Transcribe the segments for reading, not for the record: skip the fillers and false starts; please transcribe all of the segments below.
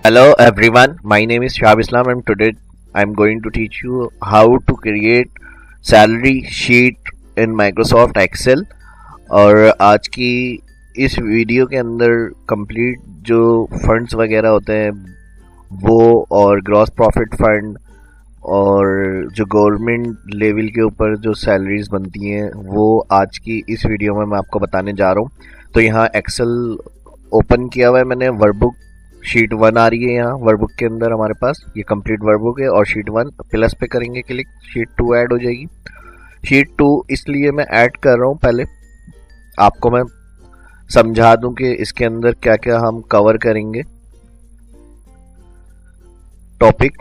Hello everyone, my name is Shahab Islam and today I'm going to teach you how to create salary sheet in Microsoft Excel। और आज की इस video के अंदर complete जो funds वगैरह होते हैं वो और ग्रॉस प्रॉफिट फंड और जो गवर्नमेंट लेवल के ऊपर जो सैलरीज बनती हैं वो आज की इस वीडियो में मैं आपको बताने जा रहा हूँ। तो यहाँ एक्सेल ओपन किया हुआ है मैंने, वर्कबुक शीट 1 आ रही है यहाँ वर्कबुक के अंदर हमारे पास, ये कंप्लीट वर्कबुक है। और शीट 1 प्लस पे करेंगे क्लिक, शीट 2 ऐड हो जाएगी। शीट 2 इसलिए मैं ऐड कर रहा हूँ, पहले आपको मैं समझा दूं कि इसके अंदर क्या क्या हम कवर करेंगे टॉपिक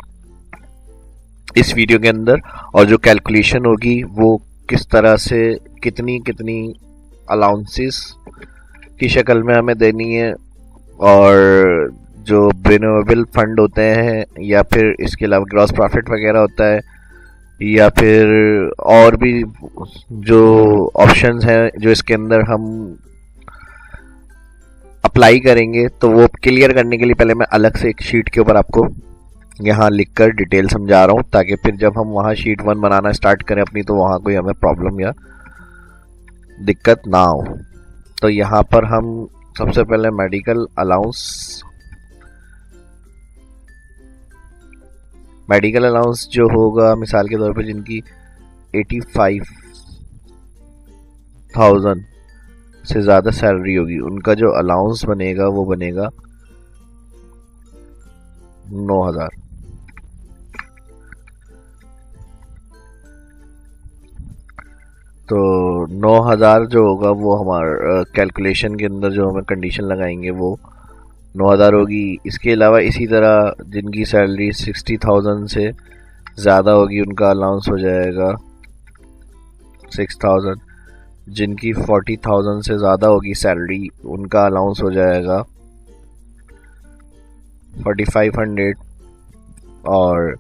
इस वीडियो के अंदर, और जो कैलकुलेशन होगी वो किस तरह से कितनी कितनी अलाउंसेस की शक्ल में हमें देनी है, और जो रिन्यूएबल फंड होते हैं या फिर इसके अलावा ग्रॉस प्रॉफिट वगैरह होता है या फिर और भी जो ऑप्शंस हैं जो इसके अंदर हम अप्लाई करेंगे, तो वो क्लियर करने के लिए पहले मैं अलग से एक शीट के ऊपर आपको यहाँ लिखकर डिटेल समझा रहा हूँ, ताकि फिर जब हम वहाँ शीट 1 बनाना स्टार्ट करें अपनी, तो वहाँ कोई हमें प्रॉब्लम या दिक्कत ना हो। तो यहाँ पर हम सबसे पहले मेडिकल अलाउंस जो होगा, मिसाल के तौर पे जिनकी 85,000 से ज़्यादा सैलरी होगी, उनका जो अलाउंस बनेगा वो बनेगा 9,000। तो 9,000 जो होगा वो हमारा कैलकुलेशन के अंदर जो हमें कंडीशन लगाएंगे वो 9,000 होगी। इसके अलावा इसी तरह जिनकी सैलरी 60,000 से ज़्यादा होगी उनका अलाउंस हो जाएगा 6,000। जिनकी 40,000 से ज़्यादा होगी सैलरी उनका अलाउंस हो जाएगा 4,500। और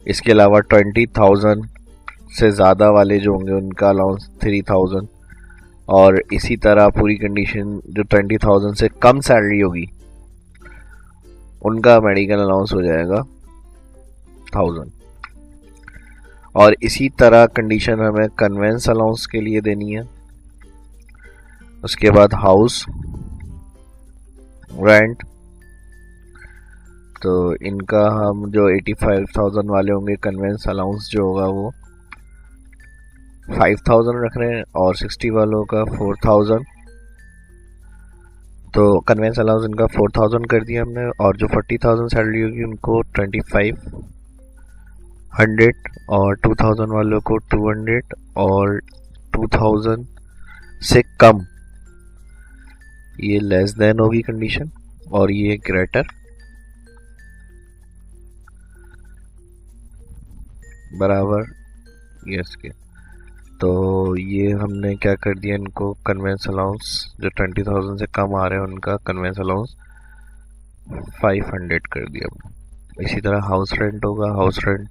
इसके अलावा 20,000 से ज़्यादा वाले जो होंगे उनका अलाउंस 3,000। और इसी तरह पूरी कंडीशन जो 20,000 से कम सैलरी होगी उनका मेडिकल अलाउंस हो जाएगा 1,000। और इसी तरह कंडीशन हमें कन्वेंस अलाउंस के लिए देनी है। उसके बाद हाउस रेंट, तो इनका हम जो 85,000 वाले होंगे कन्वेंस अलाउंस जो होगा वो 5,000 रख रहे हैं, और 60 वालों का 4,000। तो कन्वेंस अलाउंस इनका 4,000 कर दिया हमने, और जो 40,000 सैलरी होगी उनको 2,500, और 2,000 वालों को 200, और 2,000 से कम ये लेस देन होगी कंडीशन, और ये ग्रेटर बराबर यस के। तो ये हमने क्या कर दिया, इनको कन्वेंस अलाउंस जो 20,000 से कम आ रहे हैं उनका कन्वेंस अलाउंस 500 कर दिया हमने। इसी तरह हाउस रेंट होगा, हाउस रेंट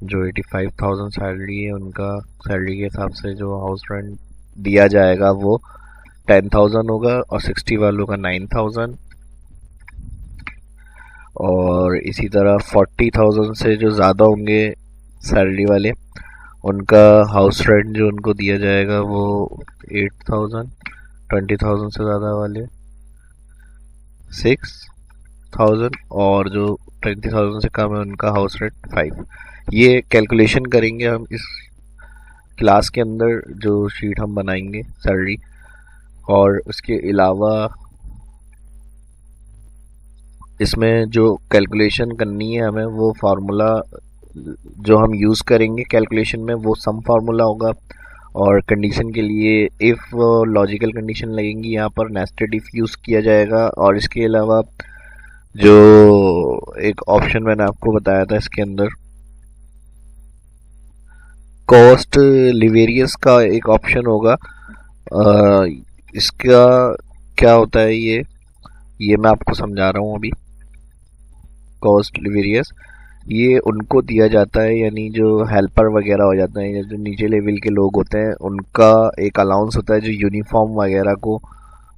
जो 85,000 सैलरी है उनका सैलरी के हिसाब से जो हाउस रेंट दिया जाएगा वो 10,000 होगा, और 60 वालों का 9,000। और इसी तरह 40,000 से जो ज़्यादा होंगे सैलरी वाले उनका हाउस रेंट जो उनको दिया जाएगा वो 8,000। 20,000 से ज़्यादा वाले 6,000, और जो 20,000 से कम है उनका हाउस रेंट 5। ये कैलकुलेशन करेंगे हम इस क्लास के अंदर जो शीट हम बनाएंगे सैलरी। और उसके अलावा इसमें जो कैलकुलेशन करनी है हमें, वो फार्मूला जो हम यूज़ करेंगे कैलकुलेशन में वो सम फार्मूला होगा। और कंडीशन के लिए इफ़ लॉजिकल कंडीशन लगेंगी, यहाँ पर नेस्टेड इफ़ यूज़ किया जाएगा। और इसके अलावा जो एक ऑप्शन मैंने आपको बताया था इसके अंदर कॉस्ट लिवेरियस का एक ऑप्शन होगा। इसका क्या होता है ये मैं आपको समझा रहा हूँ अभी। कॉस्ट लिवेरियस ये उनको दिया जाता है, यानी जो हेल्पर वगैरह हो जाते हैं, जो नीचे लेवल के लोग होते हैं, उनका एक अलाउंस होता है जो यूनिफॉर्म वगैरह को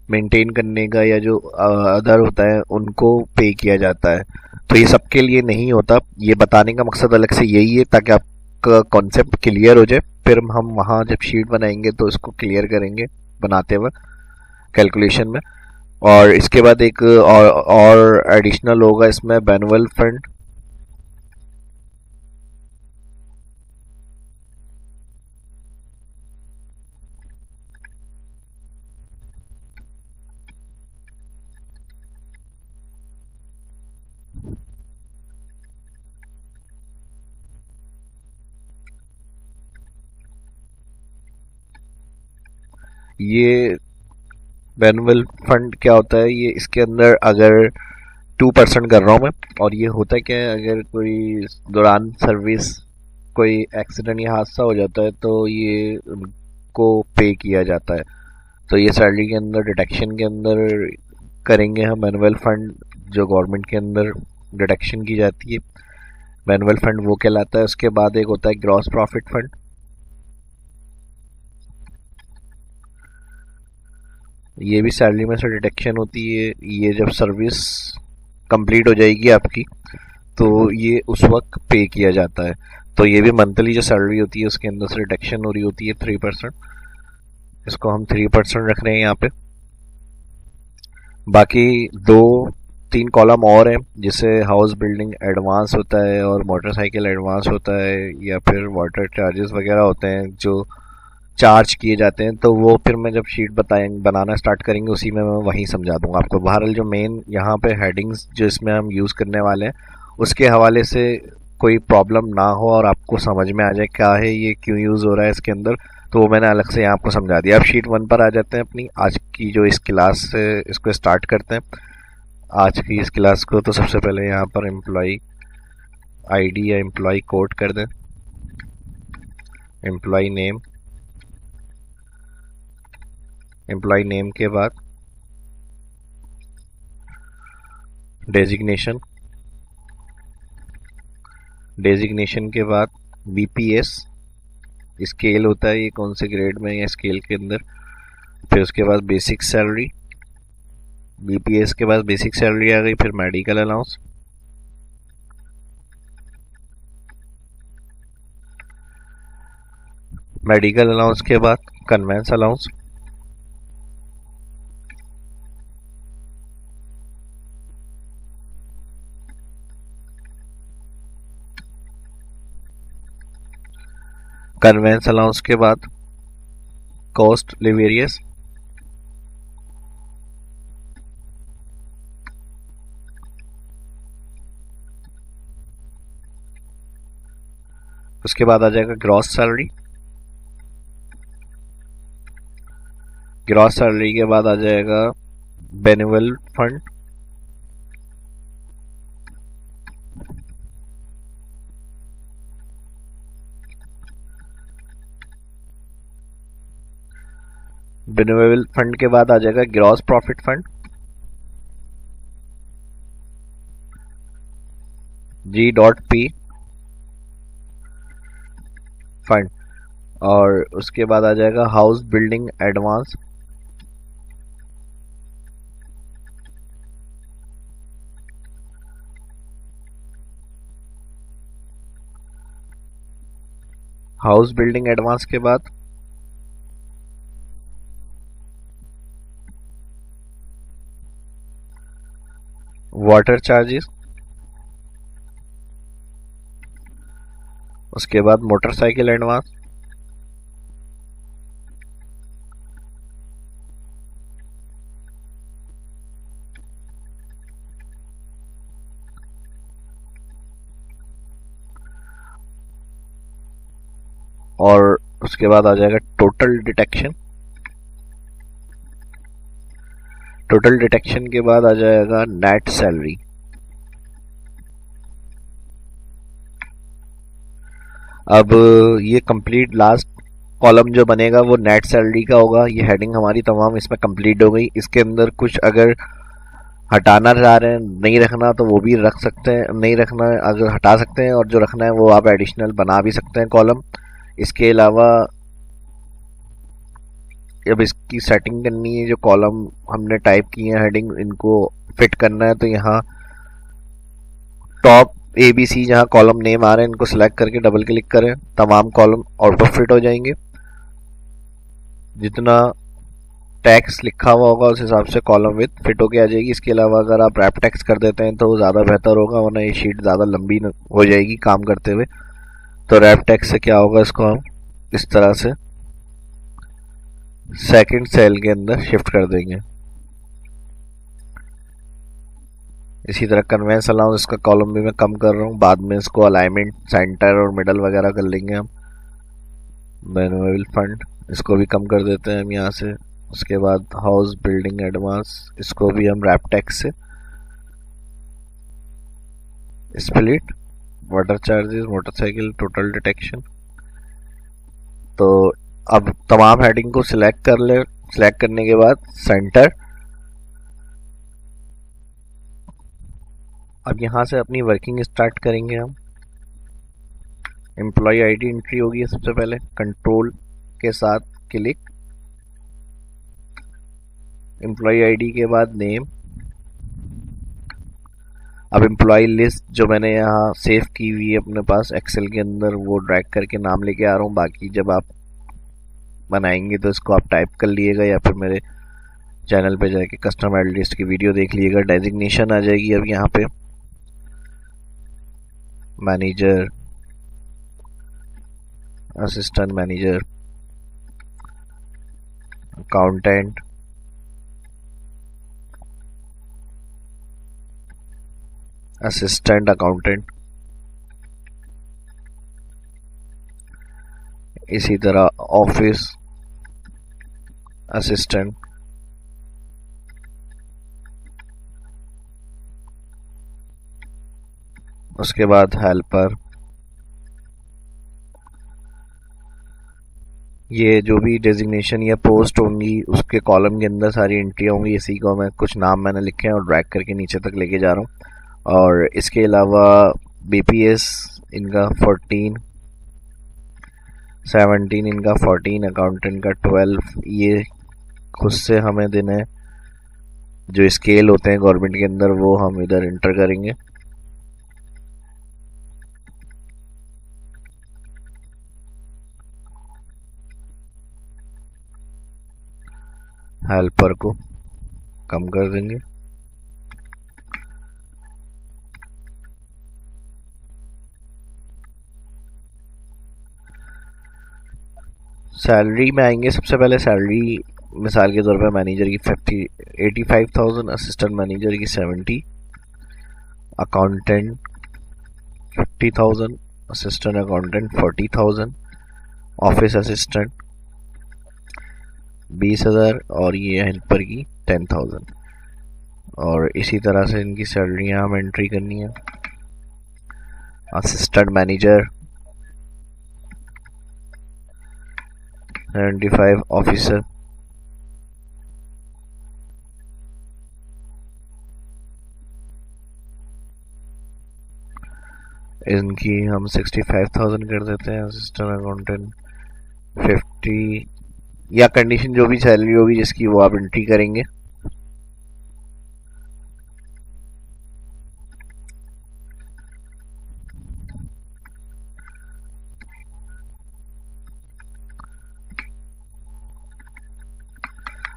मेंटेन करने का या जो अदर होता है उनको पे किया जाता है। तो ये सबके लिए नहीं होता, ये बताने का मकसद अलग से यही है ताकि आपका कॉन्सेप्ट क्लियर हो जाए। फिर हम वहाँ जब शीट बनाएंगे तो इसको क्लियर करेंगे बनाते हुए कैलकुलेशन में। और इसके बाद एक और एडिशनल होगा इसमें मैनुअल फंड। ये मैनुअल फंड क्या होता है, ये इसके अंदर अगर 2% कर रहा हूँ मैं, और ये होता है क्या है, अगर कोई दौरान सर्विस कोई एक्सीडेंट या हादसा हो जाता है तो ये उनको पे किया जाता है। तो ये सैलरी के अंदर डिडक्शन के अंदर करेंगे हम मैनुअल फंड, जो गवर्नमेंट के अंदर डिडक्शन की जाती है। मैनुअल फंड वो कहलाता है। उसके बाद एक होता है ग्रॉस प्रॉफिट फंड। ये भी सैलरी में से डिडक्शन होती है। ये जब सर्विस कंप्लीट हो जाएगी आपकी तो ये उस वक्त पे किया जाता है। तो ये भी मंथली जो सैलरी होती है उसके अंदर से डिडक्शन हो रही होती है 3%। इसको हम 3% रख रहे हैं यहाँ पे। बाकी 2-3 कॉलम और हैं, जिसे हाउस बिल्डिंग एडवांस होता है और मोटरसाइकिल एडवांस होता है, या फिर वाटर चार्जेस वगैरह होते हैं जो चार्ज किए जाते हैं। तो वो फिर मैं जब शीट बनाना स्टार्ट करेंगे उसी में मैं वहीं समझा दूंगा आपको। बहरहाल जो मेन यहाँ पे हेडिंग्स जो इसमें हम यूज़ करने वाले हैं उसके हवाले से कोई प्रॉब्लम ना हो और आपको समझ में आ जाए क्या है ये, क्यों यूज़ हो रहा है इसके अंदर, तो वो मैंने अलग से यहाँ आपको समझा दिया। अब शीट 1 पर आ जाते हैं अपनी आज की जो इस क्लास से, इसको स्टार्ट करते हैं आज की इस क्लास को। तो सबसे पहले यहाँ पर एम्प्लॉई आईडी या एम्प्लॉई कोड कर दें, एम्प्लॉई नेम, एम्प्लॉय नेम के बाद डेजिग्नेशन, डेजिग्नेशन के बाद बीपीएस, स्केल होता है ये कौन से ग्रेड में या स्केल के अंदर। फिर उसके बाद बेसिक सैलरी, बीपीएस के बाद बेसिक सैलरी आ गई। फिर मेडिकल अलाउंस, मेडिकल अलाउंस के बाद कन्वेंस अलाउंस, कन्वेंस अलाउंस के बाद कॉस्ट लिवेरियस, उसके बाद आ जाएगा ग्रॉस सैलरी, ग्रॉस सैलरी के बाद आ जाएगा बेनिवल फंड, बेनिवल फंड के बाद आ जाएगा gross profit fund, G.P fund, और उसके बाद आ जाएगा house building advance, house building advance के बाद वाटर चार्जेस, उसके बाद मोटरसाइकिल एडवांस, और उसके बाद आ जाएगा टोटल डिटेक्शन, टोटल डिटेक्शन के बाद आ जाएगा नेट सैलरी। अब ये कंप्लीट लास्ट कॉलम जो बनेगा वो नेट सैलरी का होगा। ये हेडिंग हमारी तमाम इसमें कंप्लीट हो गई। इसके अंदर कुछ अगर हटाना चाह रहे हैं, नहीं रखना तो वो भी रख सकते हैं, नहीं रखना है अगर हटा सकते हैं, और जो रखना है वो आप एडिशनल बना भी सकते हैं कॉलम। इसके अलावा अब इसकी सेटिंग करनी है, जो कॉलम हमने टाइप किए हैं हेडिंग इनको फिट करना है। तो यहाँ टॉप ABC जहाँ कॉलम नेम आ रहे हैं इनको सिलेक्ट करके डबल क्लिक करें, तमाम कॉलम ऑटो फिट हो जाएंगे। जितना टेक्स्ट लिखा हुआ होगा उस हिसाब से कॉलम विथ फिट होके आ जाएगी। इसके अलावा अगर आप रैप टेक्स्ट कर देते हैं तो ज़्यादा बेहतर होगा, वरना ये शीट ज़्यादा लंबी हो जाएगी काम करते हुए। तो रैप टेक्स्ट से क्या होगा, इसको हम इस तरह से सेकंड सेल के अंदर शिफ्ट कर देंगे। इसी तरह कन्वेंस अलाउंस इसका कॉलम भी मैं कम कर रहा हूँ, बाद में इसको अलाइनमेंट सेंटर और मिडल वगैरह कर लेंगे हम। मैनुअल फंड इसको भी कम कर देते हैं हम यहाँ से। उसके बाद हाउस बिल्डिंग एडवांस इसको भी हम रैप टेक्स्ट से। Split water charges motorcycle total detection. तो अब तमाम हेडिंग को सिलेक्ट कर ले। सिलेक्ट करने के बाद सेंटर। अब यहाँ से अपनी वर्किंग स्टार्ट करेंगे हम। एम्प्लॉय आईडी एंट्री होगी सबसे पहले, कंट्रोल के साथ क्लिक। एम्प्लॉय आईडी के बाद नेम। अब एम्प्लॉय लिस्ट जो मैंने यहाँ सेव की हुई है अपने पास एक्सेल के अंदर, वो ड्रैग करके नाम लेके आ रहा हूँ। बाकी जब आप बनाएंगे तो इसको आप टाइप कर लिएगा या फिर मेरे चैनल पे जाके कस्टमर एड लिस्ट की वीडियो देख लीजिएगा। डेजिग्नेशन आ जाएगी अब यहाँ पे, manager, assistant manager, accountant, assistant accountant. इसी तरह ऑफिस असिस्टेंट, उसके बाद हेल्पर। ये जो भी डेजिग्नेशन या पोस्ट होंगी उसके कॉलम के अंदर सारी एंट्री होंगी। इसी को मैं कुछ नाम मैंने लिखे हैं और ड्रैग करके नीचे तक लेके जा रहा हूँ। और इसके अलावा BPS इनका 14, 17 इनका 14, अकाउंटेंट का 12। ये खुद से हमें देने जो स्केल होते हैं गवर्नमेंट के अंदर वो हम इधर इंटर करेंगे। हेल्पर को कम कर देंगे। सैलरी में आएंगे। सबसे पहले सैलरी मिसाल के तौर पर मैनेजर की 85,000, असिस्टेंट मैनेजर की 70, accountant 50,000, assistant accountant 40,000, office assistant 20,000 और ये हेल्पर की 10,000। और इसी तरह से इनकी सैलरियाँ हम एंट्री करनी है। असिस्टेंट मैनेजर 75, ऑफिसर इनकी हम 65,000 कर देते हैं। असिस्टेंट अकाउंटेंट 50, या कंडीशन जो भी सैलरी होगी जिसकी वो आप एंट्री करेंगे।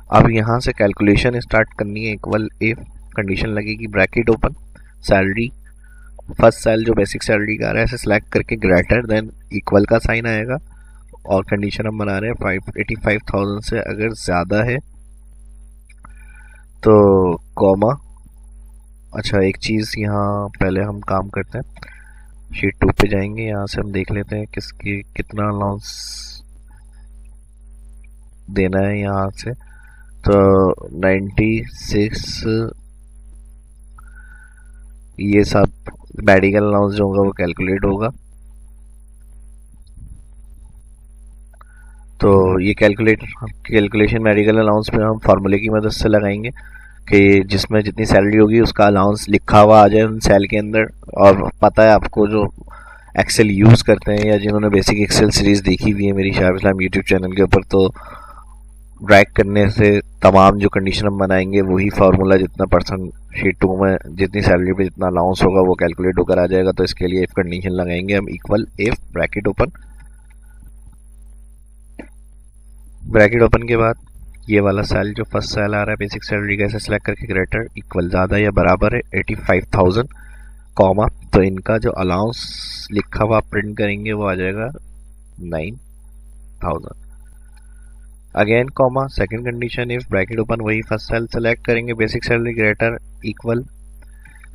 अब यहाँ से कैलकुलेशन स्टार्ट करनी है। इक्वल इफ कंडीशन लगेगी, bracket open, salary first cell जो बेसिक सैलरी का आ रहा है ऐसे सिलेक्ट करके ग्रेटर देन इक्वल का साइन आएगा। और कंडीशन हम बना रहे हैं 85,000 से अगर ज़्यादा है तो कॉमा। अच्छा, एक चीज़ यहाँ पहले हम काम करते हैं, शीट 2 पे जाएंगे। यहाँ से हम देख लेते हैं किसकी कितना अलाउंस देना है। यहाँ से तो 96 ये सब मेडिकल अलाउंस जो होगा वो कैलकुलेट होगा। तो ये कैलकुलेशन मेडिकल अलाउंस में हम फार्मूले की मदद से लगाएंगे कि जिसमें जितनी सैलरी होगी उसका अलाउंस लिखा हुआ आ जाए उन सेल के अंदर। और पता है आपको जो एक्सेल यूज़ करते हैं या जिन्होंने बेसिक एक्सेल सीरीज़ देखी हुई है मेरी शाहिब इस्लाम यूट्यूब चैनल के ऊपर, तो ड्रैग करने से तमाम जो कंडीशन हम बनाएंगे वही फार्मूला जितना परसेंट शीट 2 में जितनी सैलरी पे जितना अलाउंस होगा वो कैलकुलेट होकर आ जाएगा। तो इसके लिए इफ कंडीशन लगाएंगे हम, equal if bracket open, bracket open के बाद ये वाला सेल जो फर्स्ट सेल आ रहा है बेसिक सैलरी का, ऐसे सेलेक्ट करके ग्रेटर इक्वल ज़्यादा या बराबर है 85,000 कॉमा, तो इनका जो अलाउंस लिखा हुआ प्रिंट करेंगे वो आ जाएगा 9,000। Again comma, second condition if bracket open, वही फर्स्ट सेल सेलेक्ट करेंगे basic salary greater equal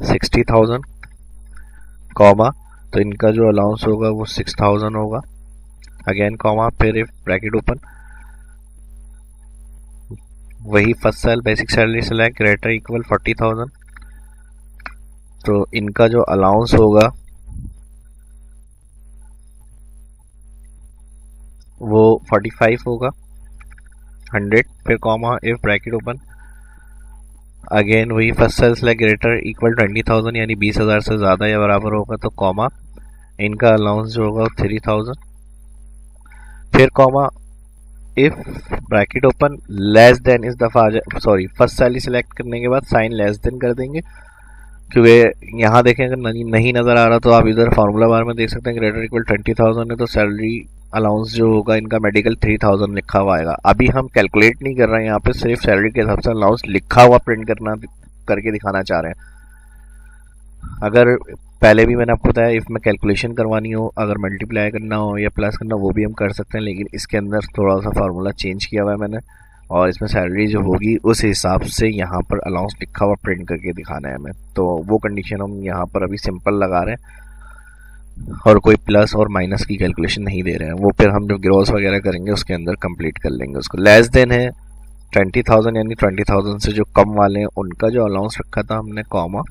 60,000 comma, तो इनका जो अलाउंस होगा वो 6,000 होगा। अगेन कॉमा, फिर इफ ब्रैकेट ओपन, वही first cell basic salary select greater equal 40,000, तो इनका जो अलाउंस होगा वो 45 होगा 100, फिर comma if bracket open, again वही first cell select greater equal 20,000 यानी 20,000 से ज़्यादा या बराबर होगा, तो कॉमा इनका अलाउंस जो होगा 3,000, फिर comma if bracket open less than, इस दफ़ा सॉरी फर्स्ट सैलरी सेलेक्ट करने के बाद साइन लेस देन कर देंगे, क्योंकि यहाँ देखें अगर नहीं नज़र आ रहा तो आप इधर फार्मूला बार में देख सकते हैं ग्रेटर इक्वल 20,000 है, तो सैलरी अलाउंस जो होगा इनका मेडिकल 3,000 लिखा हुआ आएगा। अभी हम कैलकुलेट नहीं कर रहे हैं, यहाँ पे सिर्फ सैलरी के हिसाब से अलाउंस लिखा हुआ प्रिंट करके दिखाना चाह रहे हैं। अगर पहले भी मैंने आपको बताया इफ में कैलकुलेशन करवानी हो, अगर मल्टीप्लाई करना हो या प्लस करना हो वो भी हम कर सकते हैं, लेकिन इसके अंदर थोड़ा सा फार्मूला चेंज किया हुआ है मैंने, और इसमें सैलरी जो होगी उस हिसाब से यहाँ पर अलाउंस लिखा हुआ प्रिंट करके दिखाना है हमें। तो वो कंडीशन हम यहाँ पर अभी सिंपल लगा रहे हैं और कोई प्लस और माइनस की कैलकुलेशन नहीं दे रहे हैं, वो फिर हम जब ग्रॉस वगैरह करेंगे उसके अंदर कंप्लीट कर लेंगे उसको। लेस देन है 20,000 यानी 20,000 से जो कम वाले हैं उनका जो अलाउंस रखा था हमने कॉमा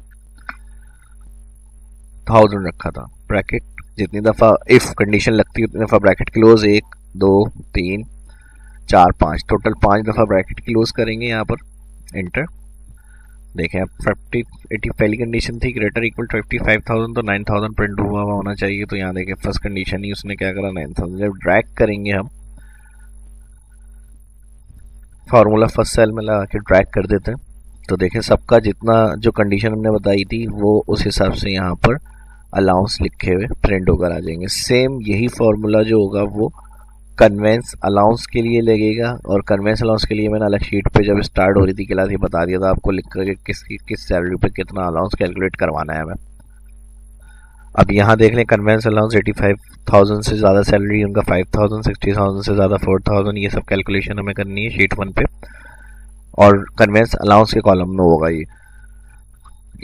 1000 रखा था, ब्रैकेट जितनी दफ़ा इफ कंडीशन लगती है उतनी दफ़ा ब्रैकेट क्लोज, 1 2 3 4 5, टोटल 5 दफ़ा ब्रैकेट क्लोज करेंगे यहाँ पर, एंटर। देखें अब 80 पहली कंडीशन थी ग्रेटर इक्वल 55,000, तो 9,000 प्रिंट हुआ होना चाहिए, तो यहाँ देखें फर्स्ट कंडीशन ही उसने क्या करा 9,000। जब ड्रैग करेंगे हम फार्मूला फर्स्ट सेल में लगा के ड्रैग कर देते हैं, तो देखें सबका जितना जो कंडीशन हमने बताई थी वो उस हिसाब से यहाँ पर अलाउंस लिखे हुए प्रिंट होकर आ जाएंगे। सेम यही फार्मूला जो होगा वो कन्वेंस अलाउंस के लिए लगेगा, और कन्वेंस अलाउंस के लिए मैंने अलग शीट पे जब स्टार्ट हो रही थी क्लास ये बता दिया था आपको लिख करके किस सैलरी पे कितना अलाउंस कैलकुलेट करवाना है हमें। अब यहाँ देख लें कन्वेंस अलाउंस 85,000 से ज़्यादा सैलरी उनका 5,000, 60,000 से ज़्यादा 4,000, ये सब कैलकुलेशन हमें करनी है शीट 1 पे, और कन्वेंस अलाउंस के कॉलम में होगा ये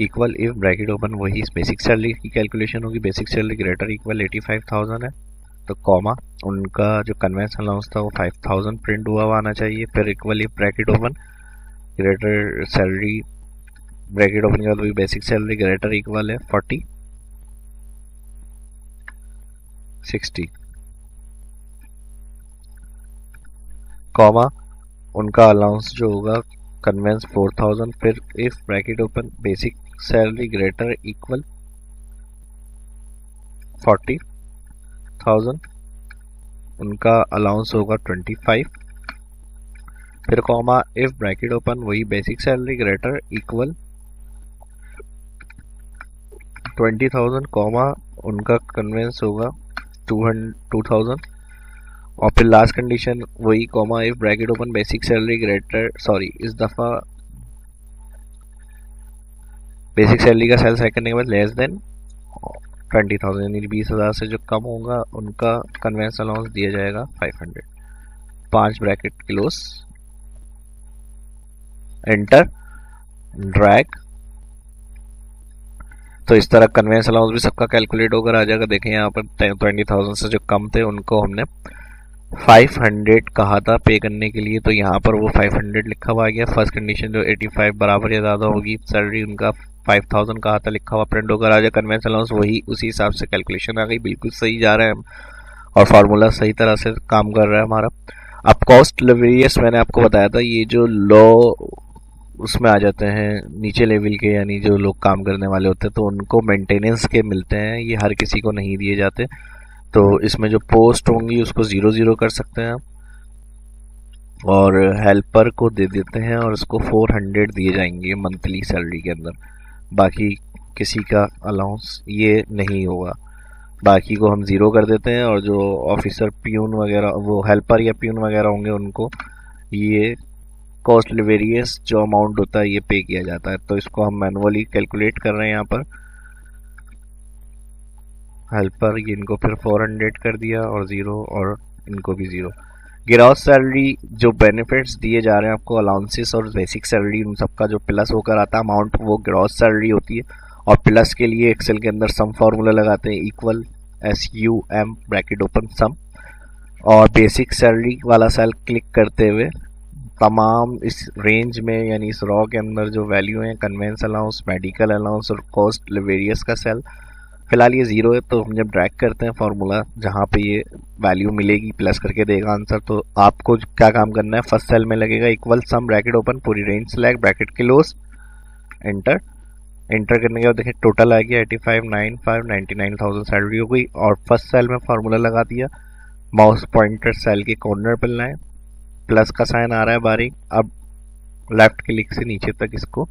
इक्वल इफ ब्रैकेट ओपन, वही बेसिक सैलरी की कैलकुलेशन होगी, बेसिक सैलरी ग्रेटर इक्वल 85,000 है, तो कॉमा उनका जो कन्वेंस अलाउंस था वो 5,000 प्रिंट हुआ आना चाहिए, फिर equal if bracket open greater salary bracket open के बाद वही बेसिक सैलरी ग्रेटर इक्वल है 40 60 कॉमा उनका अलाउंस जो होगा कन्वेंस 4,000, फिर if bracket open basic salary greater equal 40,000, उनका अलाउंस होगा 25, फिर कॉमा इफ ब्रैकेट ओपन वही basic salary greater equal 20,000 comma उनका कन्वेंस होगा 2,000, और फिर लास्ट कंडीशन वही comma if bracket open basic salary greater, sorry इस दफ़ा बेसिक सैलरी का सेल सेलेक्ट करने के बाद लेस देन 20,000 यानी 20,000 से जो कम होगा उनका कन्वेंस अलाउंस दिया जाएगा 500, 5 ब्रैकेट क्लोज, एंटर, ड्रैग। तो इस तरह कन्वेंस अलाउंस भी सबका कैलकुलेट होकर आ जाएगा। देखें यहाँ पर 20,000 से जो कम थे उनको हमने 500 कहा था पे करने के लिए, तो यहाँ पर वो 500 लिखा हुआ आ गया। फर्स्ट कंडीशन जो 85 बराबर या ज़्यादा होगी सैलरी उनका 5,000 कहा था लिखा हुआ प्रिंट होकर आ जाए, कन्वेंस अलाउंस वही उसी हिसाब से कैलकुलेशन आ गई, बिल्कुल सही जा रहे हैं हम और फार्मूला सही तरह से काम कर रहा है हमारा। अब कॉस्ट वेरिएंस मैंने आपको बताया था, ये जो लॉ उसमें आ जाते हैं नीचे लेवल के, यानी जो लोग काम करने वाले होते हैं तो उनको मेंटेनेंस के मिलते हैं, ये हर किसी को नहीं दिए जाते। तो इसमें जो पोस्ट होंगी उसको 0 0 कर सकते हैं, और हेल्पर को दे देते हैं और उसको 400 दिए जाएंगे मंथली सैलरी के अंदर। बाकी किसी का अलाउंस ये नहीं होगा, बाकी को हम ज़ीरो कर देते हैं। और जो ऑफिसर प्यून वगैरह, वो हेल्पर या प्यून वगैरह होंगे, उनको ये कॉस्ट वेरियस जो अमाउंट होता है ये पे किया जाता है। तो इसको हम मैनुअली कैलकुलेट कर रहे हैं यहाँ पर। हेल्पर ये इनको फिर 400 कर दिया और ज़ीरो, और इनको भी ज़ीरो। ग्रॉस सैलरी जो बेनिफिट्स दिए जा रहे हैं आपको, अलाउंसेस और बेसिक सैलरी, उन सबका जो प्लस होकर आता है अमाउंट, वो ग्रॉस सैलरी होती है। और प्लस के लिए एक्सेल के अंदर सम फार्मूला लगाते हैं, equal SUM bracket open sum. और बेसिक सैलरी वाला सेल क्लिक करते हुए तमाम इस रेंज में, यानी इस रॉ के अंदर जो वैल्यू है, कन्वेंस अलाउंस, मेडिकल अलाउंस और कॉस्ट वेरियस का सेल, फिलहाल ये ज़ीरो है। तो हम जब ड्रैग करते हैं फार्मूला जहाँ पे ये वैल्यू मिलेगी, प्लस करके देगा आंसर, तो आपको क्या काम करना है, फर्स्ट सेल में लगेगा इक्वल सम ब्रैकेट ओपन, पूरी range select, bracket close, enter. Enter करने के बाद देखिए टोटल आ गया 8595, 99,000 सैलरी हो गई। और फर्स्ट सेल में फार्मूला लगा दिया, माउस पॉइंटर सेल के कॉर्नर पर लाएं, प्लस का साइन आ रहा है बारीक, अब लेफ्ट क्लिक से नीचे तक इसको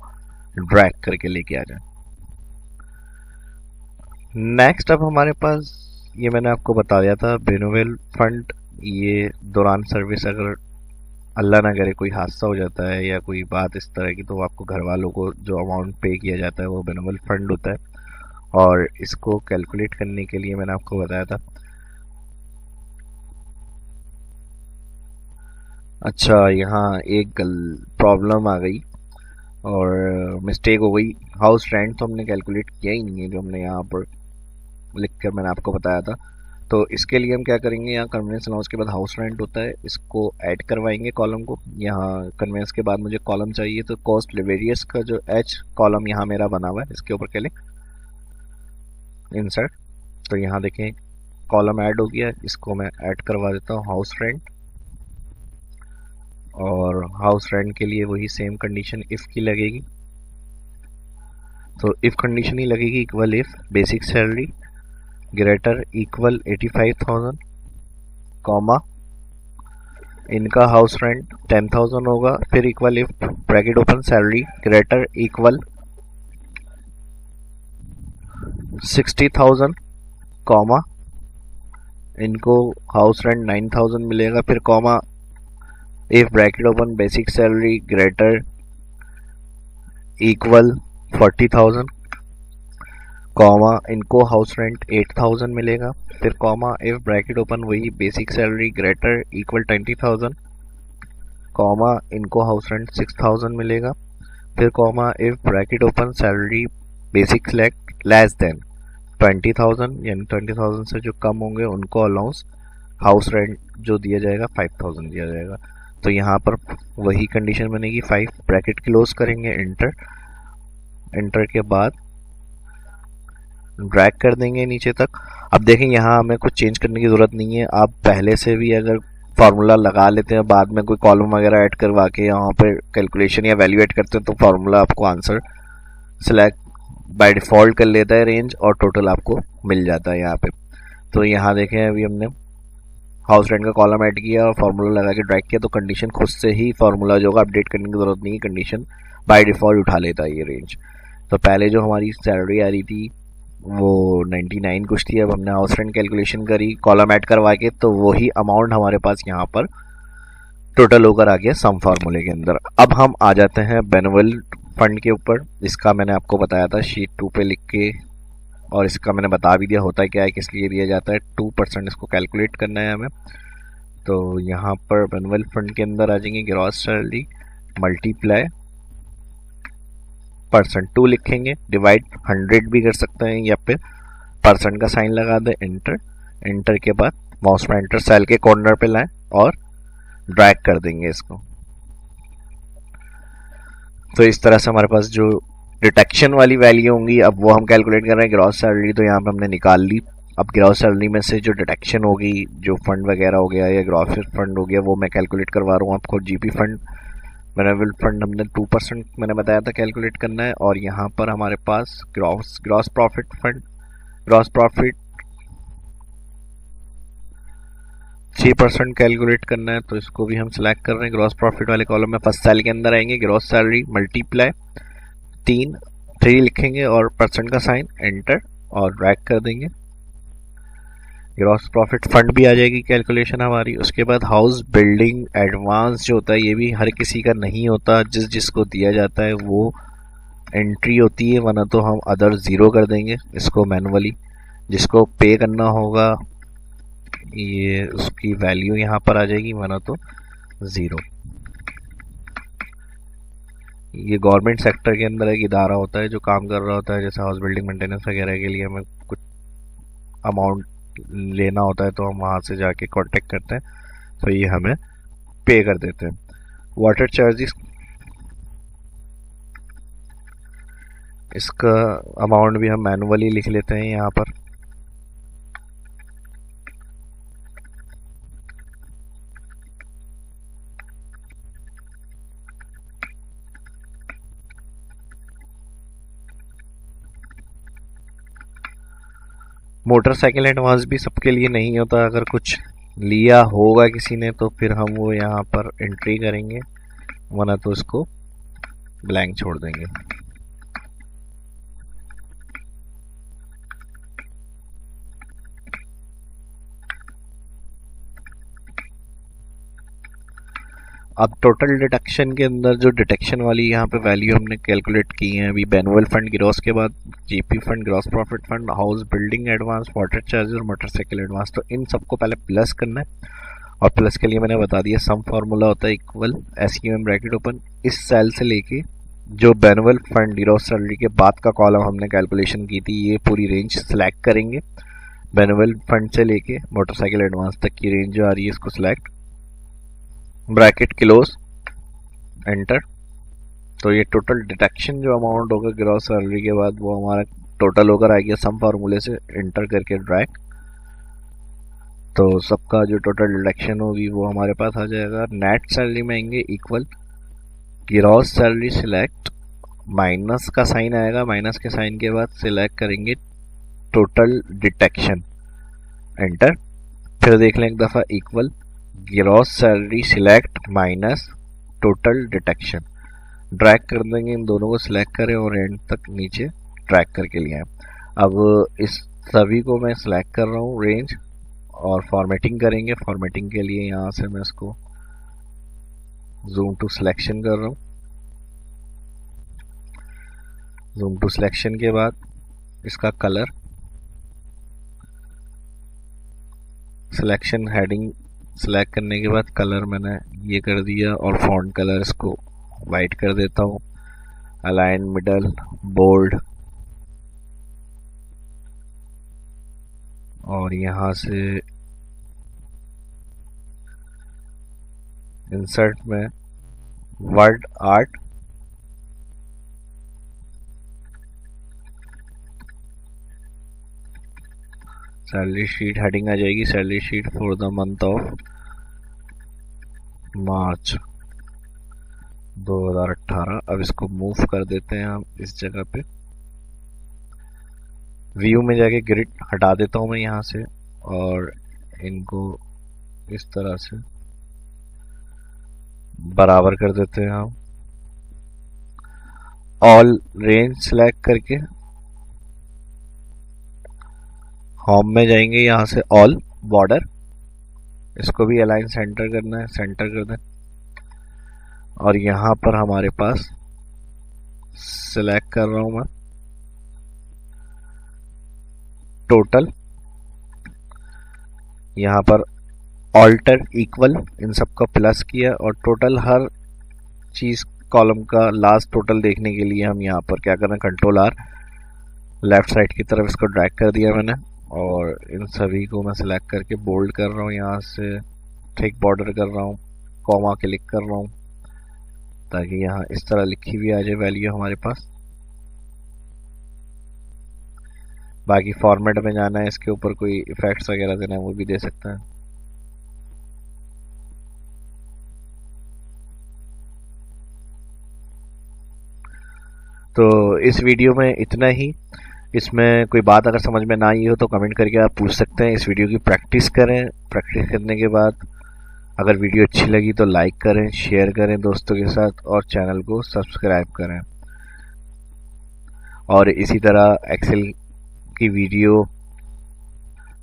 ड्रैग करके लेके आ जाए। नेक्स्ट अब हमारे पास, ये मैंने आपको बता दिया था, बेनोवेल फंड। ये दौरान सर्विस अगर अल्लाह ना करे कोई हादसा हो जाता है या कोई बात इस तरह की, तो आपको घर वालों को जो अमाउंट पे किया जाता है वो बेनोवेल फंड होता है। और इसको कैलकुलेट करने के लिए मैंने आपको बताया था। अच्छा, यहाँ एक प्रॉब्लम आ गई और मिस्टेक हो गई। हाउस रेंट तो हमने कैलकुलेट किया ही नहीं है, जो हमने यहाँ पर लिख कर मैंने आपको बताया था। तो इसके लिए हम क्या करेंगे, यहाँ कन्वेंस अलाउंस के बाद हाउस रेंट होता है, इसको ऐड करवाएंगे कॉलम को। यहाँ कन्वेंस के बाद मुझे कॉलम चाहिए, तो कॉस्ट वेरियस का जो H कॉलम यहाँ मेरा बना हुआ है, इसके ऊपर क्लिक, इंसर्ट। तो यहाँ देखें कॉलम ऐड हो गया, इसको मैं ऐड करवा देता हूँ हाउस रेंट। और हाउस रेंट के लिए वही सेम कंडीशन इफ़ की लगेगी। तो इफ़ कंडीशन ही लगेगी, equal if basic salary greater equal 85,000, comma इनका हाउस रेंट 10,000 होगा, फिर equal if bracket open salary greater equal 60,000, comma इनको हाउस रेंट 9,000 मिलेगा, फिर comma if bracket open basic salary greater equal 40,000, comma इनको हाउस रेंट 8,000 मिलेगा, फिर कॉमा इफ ब्रैकेट ओपन वही basic salary greater equal 20,000, comma इनको हाउस रेंट 6,000 मिलेगा, फिर comma if bracket open salary basic select less than 20,000, यानी 20,000 से जो कम होंगे उनको अलाउंस हाउस रेंट जो दिया जाएगा 5,000 दिया जाएगा। तो यहाँ पर वही कंडीशन बनेगी, 5 ब्रैकेट क्लोज करेंगे, एंटर। एंटर के बाद ड्रैग कर देंगे नीचे तक। अब देखें यहाँ हमें कुछ चेंज करने की ज़रूरत नहीं है। आप पहले से भी अगर फार्मूला लगा लेते हैं, बाद में कोई कॉलम वगैरह ऐड करवा के यहाँ पे कैलकुलेशन या वैल्यू ऐड करते हैं, तो फार्मूला आपको आंसर सेलेक्ट बाय डिफ़ॉल्ट कर लेता है रेंज, और टोटल आपको मिल जाता है यहाँ पे। तो यहाँ देखें अभी हमने हाउस रेंट का कॉलम ऐड किया और फार्मूला लगा के ड्रैग किया, तो कंडीशन खुद से ही फार्मूला जो होगा अपडेट करने की ज़रूरत नहीं है, कंडीशन बाय डिफ़ॉल्ट उठा लेता है ये रेंज। तो पहले जो हमारी सैलरी आ रही थी वो 99 कुछ थी, अब हमने हाउस रेंट कैलकुलेशन करी कॉलम ऐड करवा के, तो वही अमाउंट हमारे पास यहाँ पर टोटल होकर आ गया सम फार्मूले के अंदर। अब हम आ जाते हैं बेनोवेल फंड के ऊपर। इसका मैंने आपको बताया था शीट 2 पे लिख के, और इसका मैंने बता भी दिया होता है क्या है, किस लिए दिया जाता है। 2% इसको कैलकुलेट करना है हमें। तो यहाँ पर बेनोवेल फंड के अंदर आ जाएंगे ग्रॉस सैलरी मल्टीप्लाई %2 लिखेंगे, डिवाइड 100 भी कर सकते हैं, या फिर % का साइन लगा दें, एंटर। एंटर के बाद माउस पॉइंटर सेल के कॉर्नर पे लाएं और ड्रैग कर देंगे इसको। तो इस तरह से हमारे पास जो डिटेक्शन वाली वैल्यू होंगी, अब वो हम कैलकुलेट कर रहे हैं। ग्रॉस सैलरी तो यहाँ पे हमने निकाल ली। अब ग्रॉस सैलरी में से जो डिटेक्शन होगी, जो फंड वगैरह हो गया या ग्रॉस फंड हो गया, वो मैं कैलकुलेट करवा रहा हूँ आपको। जीपी फंड बेनोवेल फंड हमने 2% मैंने बताया था कैलकुलेट करना है। और यहाँ पर हमारे पास gross profit fund, gross profit 6% calculate करना है, तो इसको भी हम सिलेक्ट कर रहे हैं। ग्रॉस प्रॉफिट वाले कॉलम में फर्स्ट सेल के अंदर आएंगे, ग्रॉस सैलरी मल्टीप्लाई 3 लिखेंगे और परसेंट का साइन, एंटर और ड्रैग कर देंगे। ग्रॉस प्रॉफिट फंड भी आ जाएगी कैलकुलेशन हमारी। उसके बाद हाउस बिल्डिंग एडवांस जो होता है, ये भी हर किसी का नहीं होता, जिसको दिया जाता है वो एंट्री होती है, वरना तो हम अदर ज़ीरो कर देंगे इसको मैनुअली। जिसको पे करना होगा ये उसकी वैल्यू यहाँ पर आ जाएगी, वरना तो ज़ीरो। ये गवर्नमेंट सेक्टर के अंदर एक इदारा होता है जो काम कर रहा होता है, जैसे हाउस बिल्डिंग मेंटेनेंस वगैरह के लिए हमें कुछ अमाउंट लेना होता है, तो हम वहाँ से जाके कांटेक्ट करते हैं, तो ये हमें पे कर देते हैं। वाटर चार्जेस, इसका अमाउंट भी हम मैनुअली लिख लेते हैं यहाँ पर। मोटरसाइकिल एडवांस भी सबके लिए नहीं होता, अगर कुछ लिया होगा किसी ने तो फिर हम वो यहाँ पर एंट्री करेंगे, वरना तो उसको ब्लैंक छोड़ देंगे। अब टोटल डिडक्शन के अंदर जो डिडक्शन वाली यहाँ पे वैल्यू हमने कैलकुलेट की है अभी, मैनुअल फंड ग्रॉस के बाद GP fund, gross profit fund, house building advance, water charges और मोटरसाइकिल एडवांस, तो इन सबको पहले प्लस करना है। और प्लस के लिए मैंने बता दिया सम फार्मूला होता है इक्वल एसक्यूएम ब्रैकेट ओपन, इस सेल से लेके जो मैनुअल फंड ग्रॉस सैलरी के बाद का कॉलम हमने कैलकुलेशन की थी, ये पूरी रेंज सिलेक्ट करेंगे। मैनुअल फंड से लेके मोटरसाइकिल एडवांस तक की रेंज जो आ रही है इसको सिलेक्ट, ब्रैकेट क्लोज, एंटर। तो ये टोटल डिडक्शन जो अमाउंट होगा ग्रॉस सैलरी के बाद वो हमारा टोटल होकर आ गया सम फार्मूले से, एंटर करके ड्रैग। तो सबका जो टोटल डिडक्शन होगी वो हमारे पास आ जाएगा। नेट सैलरी में आएंगे equal gross salary select, minus का साइन आएगा, माइनस के साइन के बाद सिलेक्ट करेंगे टोटल डिडक्शन, एंटर। फिर देख लें एक दफ़ा equal gross salary select minus total deduction, drag कर देंगे, इन दोनों को सिलेक्ट करें और एंड तक नीचे ड्रैग करके लिए आए। अब इस सभी को मैं सिलेक्ट कर रहा हूँ रेंज और फॉर्मेटिंग करेंगे। फॉर्मेटिंग के लिए यहाँ से मैं इसको जूम टू सिलेक्शन कर रहा हूँ। जूम टू सिलेक्शन के बाद इसका कलर, सिलेक्शन हेडिंग सिलेक्ट करने के बाद कलर मैंने ये कर दिया और फॉन्ट कलर इसको वाइट कर देता हूँ। अलाइन मिडल बोल्ड, और यहाँ से इंसर्ट में word art, salary sheet heading आ जाएगी, salary sheet for the month of March 2018। अब इसको मूव कर देते हैं हम इस जगह पे। व्यू में जाके ग्रिड हटा देता हूं मैं यहाँ से और इनको इस तरह से बराबर कर देते हैं हम। ऑल रेंज सेलेक्ट करके होम में जाएंगे, यहाँ से ऑल बॉर्डर, इसको भी अलाइन सेंटर करना है, सेंटर कर दें। और यहाँ पर हमारे पास सिलेक्ट कर रहा हूं मैं टोटल, यहाँ पर ऑल्टर इक्वल, इन सबका प्लस किया और टोटल हर चीज कॉलम का लास्ट टोटल देखने के लिए हम यहाँ पर क्या करना है, कंट्रोल आर, लेफ्ट साइड की तरफ इसको ड्रैग कर दिया मैंने और इन सभी को मैं सिलेक्ट करके बोल्ड कर रहा हूँ, यहाँ से थिक बॉर्डर कर रहा हूँ, कॉमा क्लिक कर रहा हूँ ताकि यहाँ इस तरह लिखी हुई आ जाए वैल्यू हमारे पास। बाकी फॉर्मेट में जाना है, इसके ऊपर कोई इफेक्ट्स वगैरह देना है वो भी दे सकते हैं। तो इस वीडियो में इतना ही। इसमें कोई बात अगर समझ में ना आई हो तो कमेंट करके आप पूछ सकते हैं। इस वीडियो की प्रैक्टिस करें। प्रैक्टिस करने के बाद अगर वीडियो अच्छी लगी तो लाइक करें, शेयर करें दोस्तों के साथ और चैनल को सब्सक्राइब करें। और इसी तरह एक्सेल की वीडियो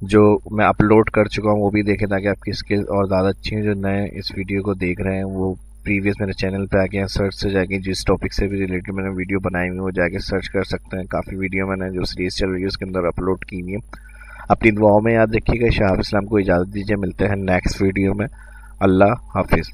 जो मैं अपलोड कर चुका हूँ वो भी देखें, ताकि आपकी स्किल और ज़्यादा अच्छी है। जो नए इस वीडियो को देख रहे हैं वो प्रीवियस मेरे चैनल पे आके सर्च से जाके जिस टॉपिक से भी रिलेटेड मैंने वीडियो बनाई हुई है वो जाके सर्च कर सकते हैं। काफ़ी वीडियो मैंने जो सीरीज चल रही है उसके अंदर अपलोड की हुई है। अपनी दुआओं में याद रखिएगा। शहाब इस्लाम को इजाज़त दीजिए, मिलते हैं नेक्स्ट वीडियो में। अल्लाह हाफिज़।